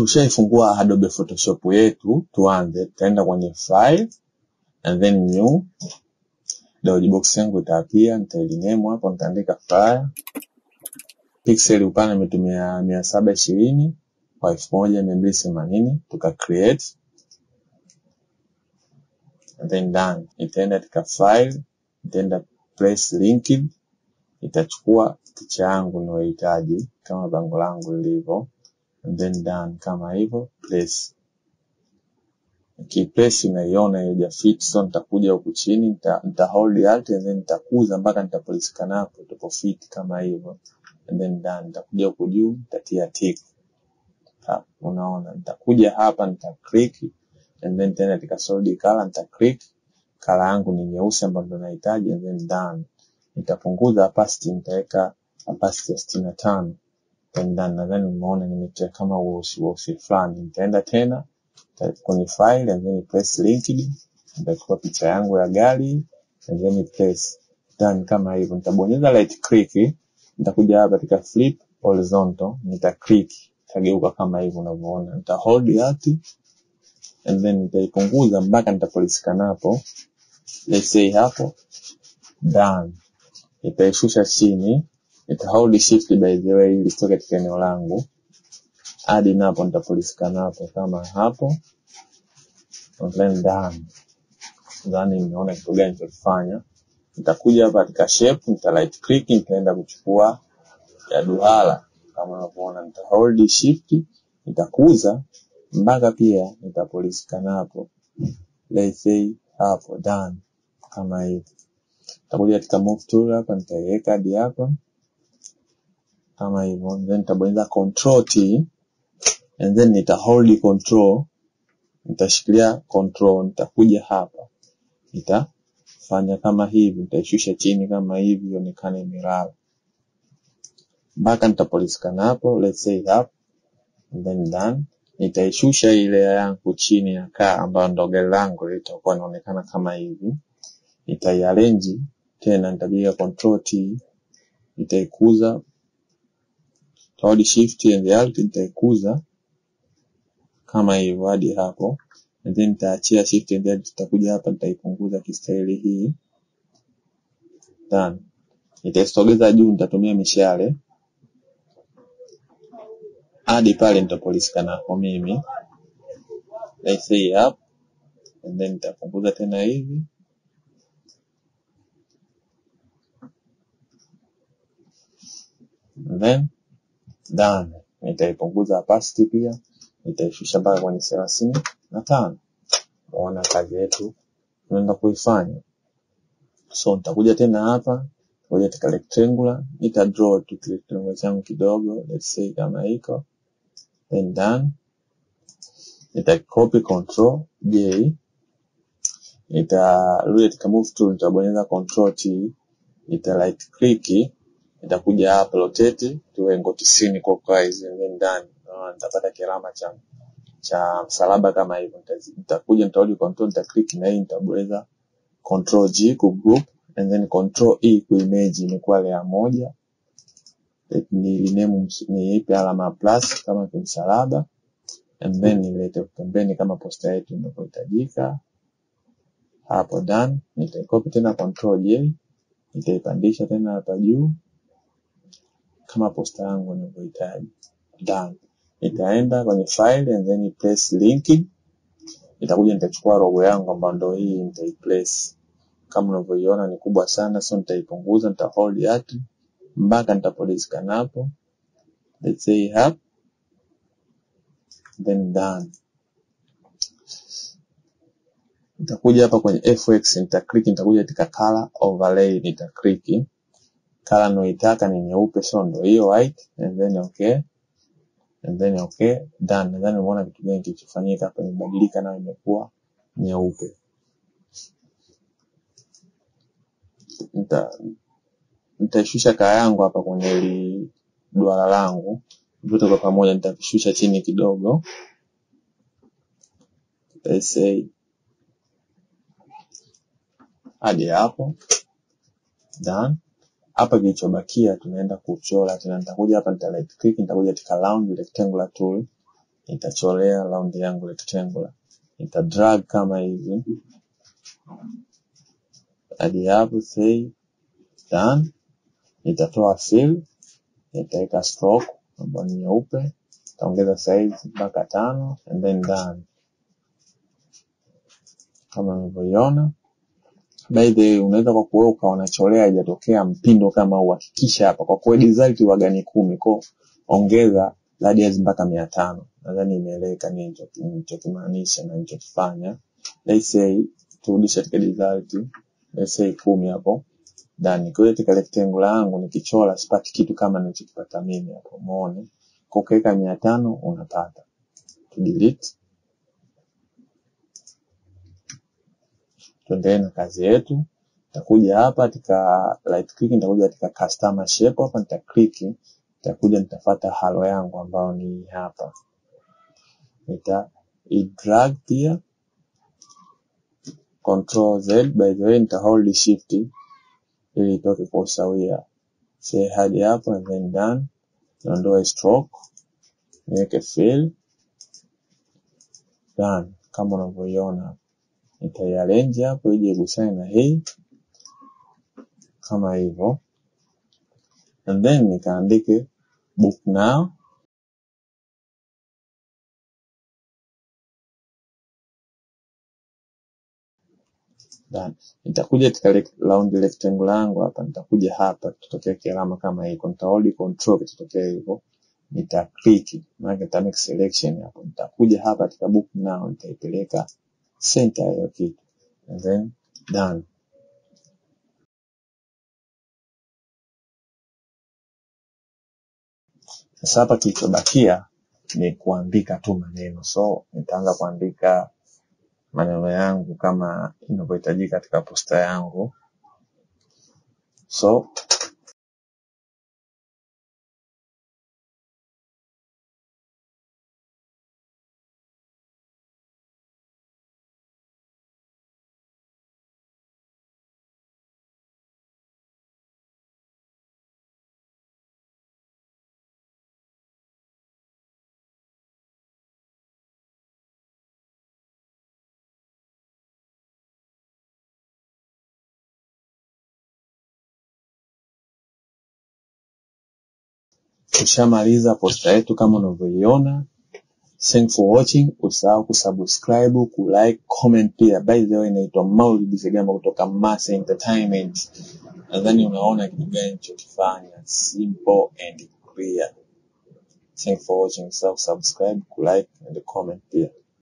Tushaifungua Adobe Photoshop yetu, tuanze. Tutaenda kwenye file and then new. Download box yangu itaapia, nitainame hapo, nitaandika file. Pixel upana nimetumia 720 kwa 1280, tuka create and then done. Itaenda katika file, itaenda place linked, itachukua picha yangu ninayohitaji kama bango langu lilivyo and then done kama hivyo place. Place unaiona haijafit, so nitakuja huku chini, nita hold alt and then nitakuza mpaka nitapolisika hapo tupo fit kama hivyo and then done. Nitakuja huku juu, nitatia tick. Unaona, nitakuja hapa, nita click and then tena katika solid color nita click. Color yangu ni nyeusi ambayo ndo nahitaji and then done. Nitapunguza opacity, nitaweka opacity ya 65 and done. Nadhani umeona nimetia kama weusi fulani. Nitaenda tena kwenye file and then place linked, nitachukua picha yangu ya gari and then place done kama hivyo. Nitabonyeza right click, nitakuja hapa katika flip horizontal, nita click, itageuka kama hivyo unavyoona. Nita hold alt and then nitaipunguza mpaka nitapolisika hapo, let's say hapo done. Nitaishusha chini, nita hold shift by the way ili stoke katika eneo langu hadi napo nitapolisika hapo kama hapo and then done. Ndani nimeona kitu gani nitafanya. Nitakuja hapa katika shape, nita right click, nitaenda kuchukua ya duara kama unavyoona. Nita hold shift, nitakuza mpaka pia nitapolisika hapo, let's say hapo done kama hivi. Nitakuja katika move tool hapa, nitaiweka hadi hapa kama hivyo, then nitabonyeza control T and then nita hold control, nitashikilia control, nitakuja hapa, nitafanya kama hivi, nitaishusha chini kama hivi ionekane imelala mpaka nitapolisika hapo, let's say hapo and then done. Nitaishusha ile yangu chini ya kaa ambayo ndo gari langu litakuwa linaonekana kama hivi. Nitaiarrange tena, nitapiga control T, nitaikuza, hold shift and alt, nitaikuza kama hivyo hadi hapo and then nitaachia shift and alt, nitakuja hapa, nitaipunguza kistaili hii done. Nitaisogeza juu, nitatumia mishale hadi pale nitapolisika hapo mimi, let's say up and then nitapunguza tena hivi and then done. Nitaipunguza opacity pia, nitaishusha mpaka kwenye 35. Unaona kazi yetu tunaenda kuifanya. So nitakuja tena hapa, ngoja katika rectangular, nita draw tu rectangle changu kidogo, let's say kama hiko then done. Nita copy control J, nitarudi katika move tool, nitabonyeza control T, nita right click, nitakuja hapa rotate tuwe angle 90 clockwise and then done. Nitapata kilama cha msalaba kama hivyo. Nitakuja nitarudi control, nita click na hii, nitabonyeza control G ku group and then control E ku image, imekuwa layer moja. Ni name ni ipi alama plus kama kimsalaba and then nilete pembeni kama poster yetu inapohitajika hapo done. Nitaikopi tena control J, nitaipandisha tena hapa juu kama poster yangu inapohitaji done. Nitaenda kwenye file and then place link, nitakuja nitachukua logo yangu ambayo ndio hii, nitaiplace kama unavyoiona ni kubwa sana, so nitaipunguza, nita hold alt mpaka nitapolisika hapo, let's say hapo then done. Nitakuja hapa kwenye FX, nita click, nitakuja katika color overlay, nita click color ninayoitaka ni nyeupe, so ndio hiyo white and then okay and then okay done. Nadhani umeona kitu gani kilichofanyika hapa, imebadilika na imekuwa nyeupe. Nitashusha kaa yangu hapa kwenye duara langu, vitu kwa pamoja nitashusha chini kidogo, let's say hadi hapo done. Hapa kilichobakia tunaenda kuchora tena. Nitakuja hapa, nita right click, nitakuja katika round rectangular tool, nitacholea round yangu rectangular, nita drag kama hivi hadi hapo, say done. Nitatoa fill, nitaweka stroke ambayo ni nyeupe, nitaongeza size mpaka 5 and then done, kama unavyoiona. By the way, unaweza kwa kuwe ukaonacholea haijatokea mpindo kama huu, hakikisha hapa kwa kuwe result waga ni 10, kwa ongeza radius mpaka 500. Nadhani imeeleweka nini nilichokimaanisha na nilichokifanya. Let's say turudishe katika result, let's say 10 hapo. Done. Kwa hiyo katika rectangle yangu nikichora sipati kitu kama nilichokipata mimi hapo, umeona? Kwa kuweka 500 unapata. Delete. Tuendelee na kazi yetu. Nitakuja hapa katika right click, nitakuja katika customer shape hapa, nita click, nitakuja nitafuata halo yangu ambayo ni hapa. Drag pia, Control Z, by the way nita hold shift ili itoke kwa usawia. Say hadi hapo and then done. Niondoe stroke, niweke fill, done. Kama unavyoiona nitaiarrange hapo ije igusane na hii kama hivyo, and then nikaandike book now. Done. Nitakuja katika round rectangle yangu hapa, nitakuja hapa tutokea kialama kama hiko, nitahold control kitotokea hivyo, nita click, maana nita make selection hapo. Nitakuja hapa katika book now, nitaipeleka center ya kitu and then done. Sasa hapa kilichobakia ni kuandika tu maneno, so nitaanza kuandika maneno yangu kama inavyohitajika katika posta yangu. So tushamaliza posta yetu kama unavyoiona. Thanks for watching. Usahau kusubscribe, kulike, comment pia. By the way, naitwa Maulidi Segamba kutoka Mase Entertainment. Nadhani unaona kitu gani nilichokifanya, simple and clear. Thanks for watching. Usahau kusubscribe, kulike and comment pia.